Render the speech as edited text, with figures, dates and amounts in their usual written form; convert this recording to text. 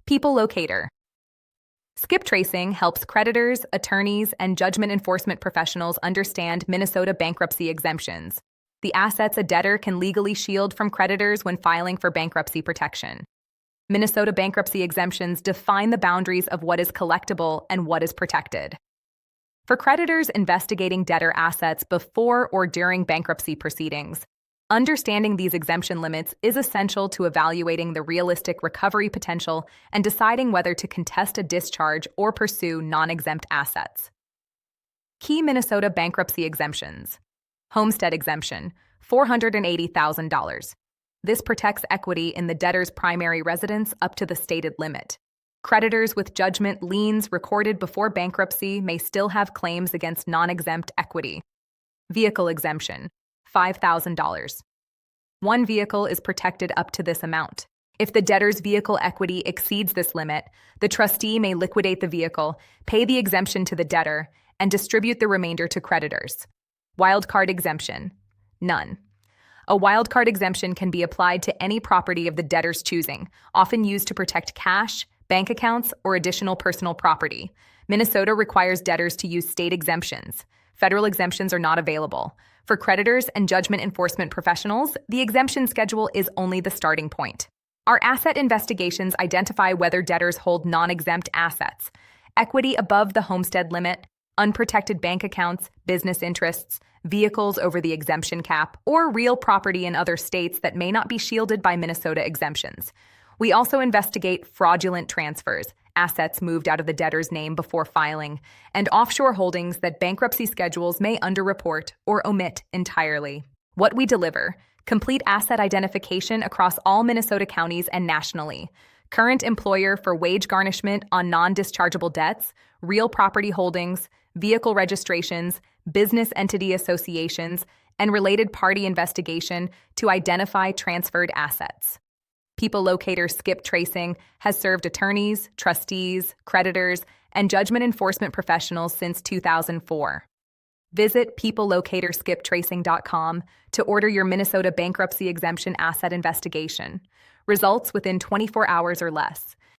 People locator. Skip tracing helps creditors, attorneys, and judgment enforcement professionals understand Minnesota bankruptcy exemptions, the assets a debtor can legally shield from creditors when filing for bankruptcy protection. Minnesota bankruptcy exemptions define the boundaries of what is collectible and what is protected. For creditors investigating debtor assets before or during bankruptcy proceedings, understanding these exemption limits is essential to evaluating the realistic recovery potential and deciding whether to contest a discharge or pursue non-exempt assets. Key Minnesota bankruptcy exemptions. Homestead exemption, $480,000. This protects equity in the debtor's primary residence up to the stated limit. Creditors with judgment liens recorded before bankruptcy may still have claims against non-exempt equity. Vehicle exemption, $5,000. One vehicle is protected up to this amount. If the debtor's vehicle equity exceeds this limit, the trustee may liquidate the vehicle, pay the exemption to the debtor, and distribute the remainder to creditors. Wildcard exemption, none. A wildcard exemption can be applied to any property of the debtor's choosing, often used to protect cash, bank accounts, or additional personal property. Minnesota requires debtors to use state exemptions. Federal exemptions are not available. For creditors and judgment enforcement professionals, the exemption schedule is only the starting point. Our asset investigations identify whether debtors hold non-exempt assets, equity above the homestead limit, unprotected bank accounts, business interests, vehicles over the exemption cap, or real property in other states that may not be shielded by Minnesota exemptions. We also investigate fraudulent transfers, assets moved out of the debtor's name before filing, and offshore holdings that bankruptcy schedules may underreport or omit entirely. What we deliver: complete asset identification across all Minnesota counties and nationally, current employer for wage garnishment on non-dischargeable debts, real property holdings, vehicle registrations, business entity associations, and related party investigation to identify transferred assets. People locator skip tracing has served attorneys, trustees, creditors, and judgment enforcement professionals since 2004. Visit peoplelocatorskiptracing.com to order your Minnesota bankruptcy exemption asset investigation. Results within 24 hours or less.